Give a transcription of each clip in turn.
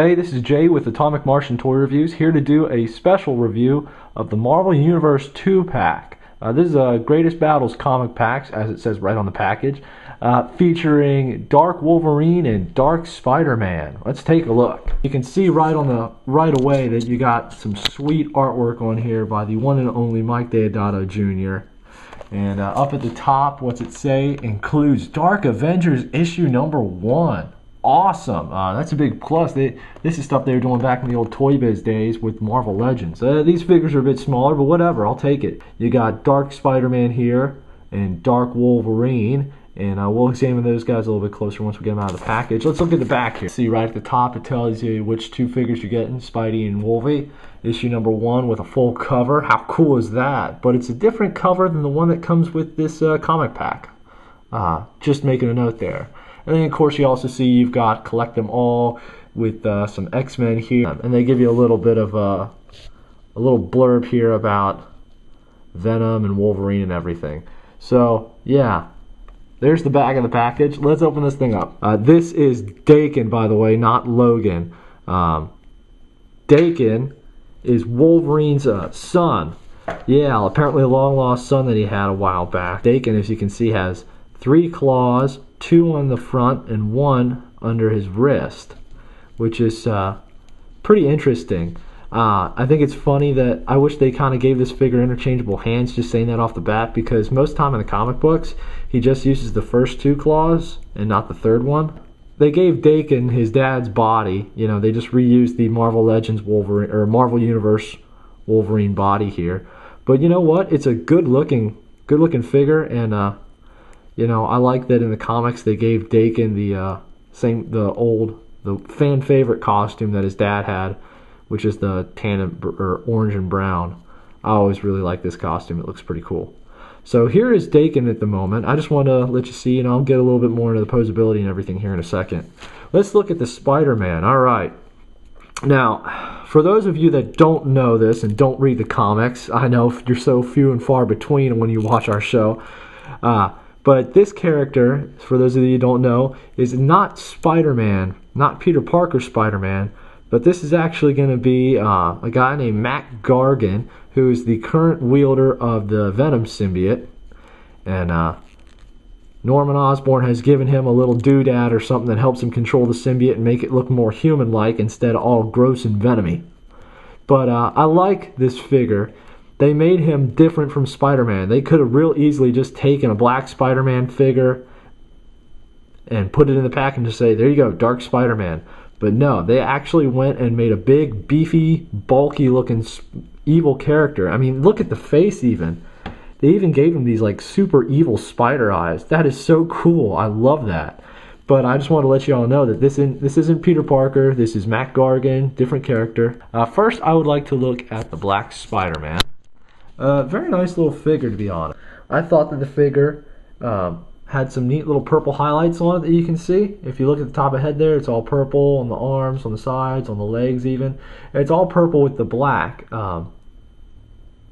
Hey, this is Jay with Atomic Martian Toy Reviews, here to do a special review of the Marvel Universe 2-pack. This is Greatest Battles comic packs, as it says right on the package, featuring Dark Wolverine and Dark Spider-Man. Let's take a look. You can see right away that you got some sweet artwork on here by the one and only Mike Deodato Jr. And up at the top, what's it say? Includes Dark Avengers issue #1. Awesome. That's a big plus. This is stuff they were doing back in the old Toy Biz days with Marvel Legends. These figures are a bit smaller, but whatever, I'll take it. You got Dark Spider-Man here and Dark Wolverine, and we'll examine those guys a little bit closer once we get them out of the package. Let's look at the back here. See right at the top, it tells you which two figures you're getting, Spidey and Wolvie. Issue #1 with a full cover. How cool is that? But it's a different cover than the one that comes with this comic pack. Just making a note there. And then, of course, you also see you've got Collect Them All with some X-Men here. And they give you a little bit of a little blurb here about Venom and Wolverine and everything. So, yeah, there's the back of the package. Let's open this thing up. This is Daken, by the way, not Logan. Daken is Wolverine's son. Yeah, apparently a long-lost son that he had a while back. Daken, as you can see, has 3 claws, 2 on the front and 1 under his wrist, which is pretty interesting. I think it's funny that I wish they kind of gave this figure interchangeable hands, just saying that off the bat, because most time in the comic books he just uses the first 2 claws and not the third one. They gave Daken his dad's body, you know, they just reused the Marvel Legends Wolverine or Marvel Universe Wolverine body here. But you know what? It's a good looking figure, and you know, I like that in the comics they gave Daken the fan favorite costume that his dad had, which is the tan or orange and brown. I always really like this costume. It looks pretty cool. So here is Daken at the moment. I just want to let you see, and I'll get a little bit more into the posability and everything here in a second. Let's look at the Spider-Man. All right. Now, for those of you that don't know this and don't read the comics, I know you're so few and far between when you watch our show. But this character, for those of you who don't know, is not Spider-Man, not Peter Parker Spider-Man, but this is actually going to be a guy named Mac Gargan, who is the current wielder of the Venom symbiote. And Norman Osborn has given him a little doodad or something that helps him control the symbiote and make it look more human-like instead of all gross and venomy. But I like this figure. They made him different from Spider-Man. They could have real easily just taken a black Spider-Man figure and put it in the pack and just say, there you go, Dark Spider-Man. But no, they actually went and made a big, beefy, bulky-looking evil character. I mean, look at the face even. They even gave him these like super evil spider eyes. That is so cool. I love that. But I just want to let you all know that this isn't Peter Parker. This is Mac Gargan, different character. First, I would like to look at the Black Spider-Man. Very nice little figure, to be honest. I thought that the figure had some neat little purple highlights on it that you can see. If you look at the top of the head there, it's all purple on the arms, on the sides, on the legs even. It's all purple with the black.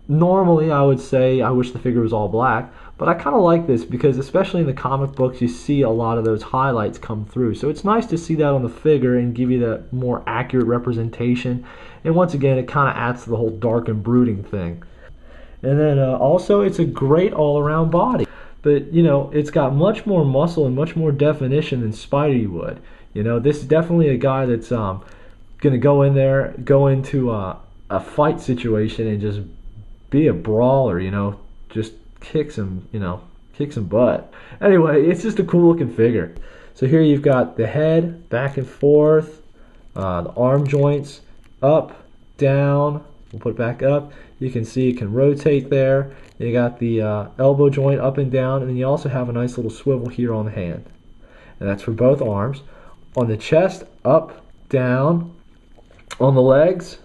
Normally, I would say I wish the figure was all black, but I kind of like this because especially in the comic books, you see a lot of those highlights come through. So it's nice to see that on the figure and give you that more accurate representation. And once again, it kind of adds to the whole dark and brooding thing. And then also, it's a great all-around body. But, you know, it's got much more muscle and much more definition than Spidey would. You know, this is definitely a guy that's going to go in there, go into a fight situation and just be a brawler, you know, just kick some butt. Anyway, it's just a cool-looking figure. So here you've got the head, back and forth, the arm joints, up, down. We'll put it back up. You can see it can rotate there. You got the elbow joint up and down, and then you also have a nice little swivel here on the hand. And that's for both arms. On the chest, up, down. On the legs,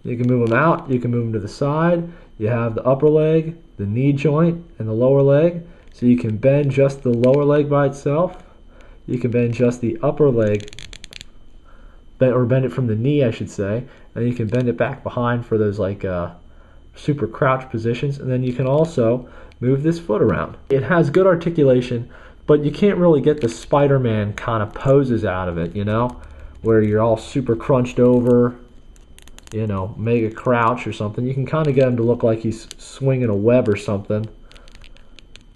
you can move them out. You can move them to the side. You have the upper leg, the knee joint, and the lower leg. So you can bend just the lower leg by itself. You can bend just the upper leg, or bend it from the knee, I should say, and you can bend it back behind for those like super crouch positions, and then you can also move this foot around. It has good articulation, but you can't really get the Spider-Man kind of poses out of it, you know, where you're all super crunched over, you know, mega crouch or something. You can kind of get him to look like he's swinging a web or something,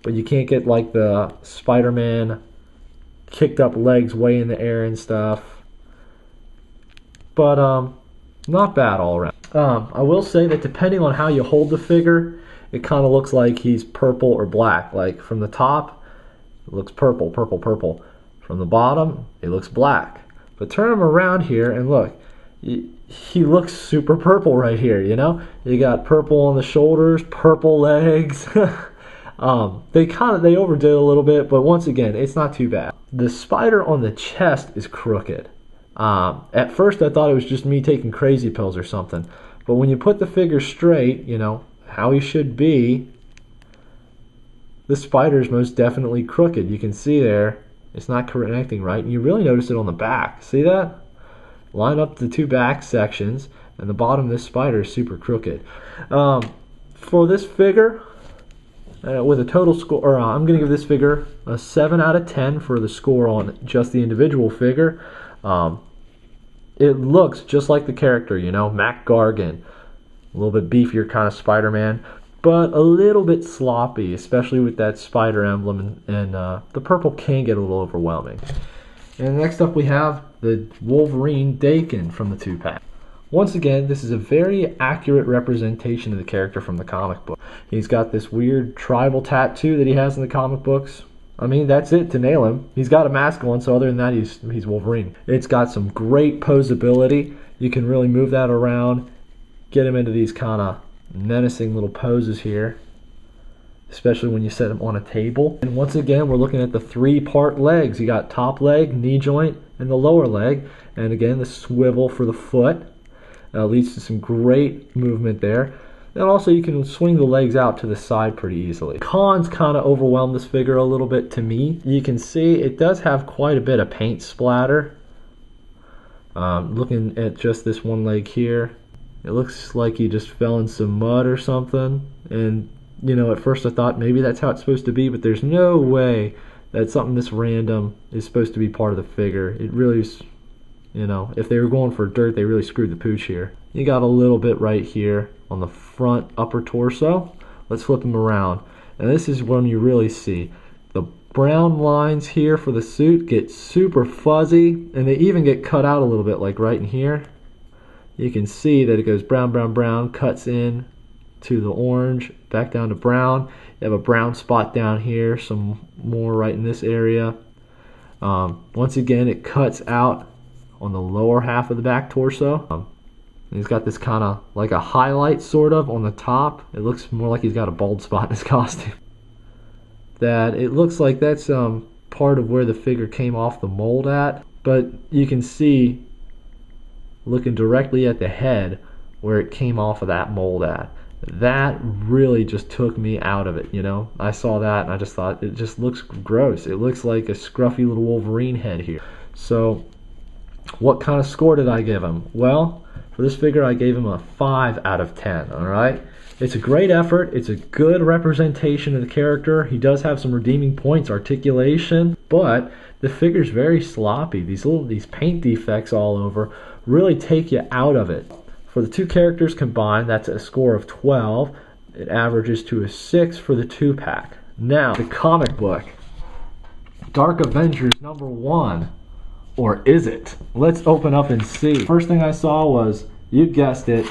but you can't get like the Spider-Man kicked up legs way in the air and stuff. But not bad all around. I will say that depending on how you hold the figure, it kind of looks like he's purple or black. Like from the top, it looks purple, purple, purple. From the bottom, it looks black. But turn him around here and look. He looks super purple right here, you know? You got purple on the shoulders, purple legs. They overdid a little bit, but once again, it's not too bad. The spider on the chest is crooked. At first I thought it was just me taking crazy pills or something. But when you put the figure straight, you know, how he should be, the spider is most definitely crooked. You can see there, it's not connecting right. And you really notice it on the back. See that? Line up the two back sections, and the bottom of this spider is super crooked. For this figure, with a total score, I'm going to give this figure a 7 out of 10 for the score on just the individual figure. It looks just like the character, you know, Mac Gargan. A little bit beefier kind of Spider-Man, but a little bit sloppy, especially with that spider emblem, and the purple can get a little overwhelming. And next up we have the Wolverine Dakin from the 2-pack. Once again, this is a very accurate representation of the character from the comic book. He's got this weird tribal tattoo that he has in the comic books. I mean, that's it to nail him. He's got a mask on, so other than that, he's Wolverine. It's got some great posability. You can really move that around, get him into these kind of menacing little poses here, especially when you set him on a table. And once again, we're looking at the 3-part legs. You got top leg, knee joint, and the lower leg. And again, the swivel for the foot leads to some great movement there. And also you can swing the legs out to the side pretty easily. Cons kind of overwhelm this figure a little bit to me. You can see it does have quite a bit of paint splatter. Looking at just this one leg here, it looks like he just fell in some mud or something. And you know, at first I thought maybe that's how it's supposed to be, but there's no way that something this random is supposed to be part of the figure. It really is, you know, if they were going for dirt, they really screwed the pooch here. You got a little bit right here on the front upper torso. Let's flip him around. And this is when you really see the brown lines here for the suit get super fuzzy, and they even get cut out a little bit, like right in here. You can see that it goes brown, brown, brown, cuts in to the orange, back down to brown. You have a brown spot down here, some more right in this area. Once again, it cuts out on the lower half of the back torso. He's got this kind of like a highlight sort of on the top. It looks more like he's got a bald spot in his costume. That it looks like that's part of where the figure came off the mold at, but you can see looking directly at the head where it came off of that mold at. That really just took me out of it, you know. I saw that and I just thought it just looks gross. It looks like a scruffy little Wolverine head here. So what kind of score did I give him? Well, for this figure I gave him a 5 out of 10, alright? It's a great effort. It's a good representation of the character. He does have some redeeming points, articulation, but the figure's very sloppy. These paint defects all over really take you out of it. For the two characters combined, that's a score of 12. It averages to a 6 for the 2-pack. Now, the comic book. Dark Avengers #1. Or is it? Let's open up and see. First thing I saw was, you guessed it,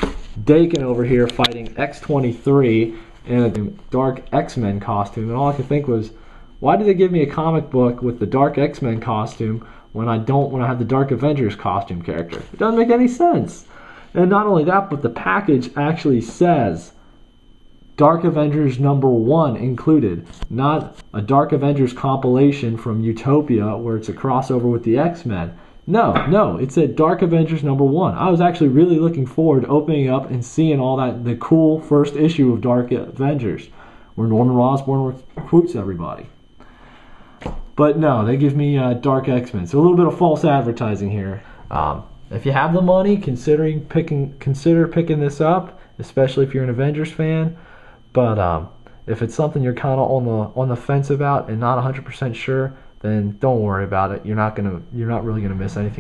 Dakin over here fighting X-23 in a dark X-Men costume. And all I could think was, why did they give me a comic book with the dark X-Men costume when I have the Dark Avengers costume character? It doesn't make any sense. And not only that, but the package actually says Dark Avengers #1 included, not a Dark Avengers compilation from Utopia where it's a crossover with the X-Men. No, it said Dark Avengers #1. I was actually really looking forward to opening up and seeing all that, the cool first issue of Dark Avengers, where Norman Osborn recruits everybody. But no, they give me Dark X-Men. So a little bit of false advertising here. If you have the money, consider picking this up, especially if you're an Avengers fan. But if it's something you're kind of on the fence about and not 100% sure, then don't worry about it. You're not really gonna miss anything.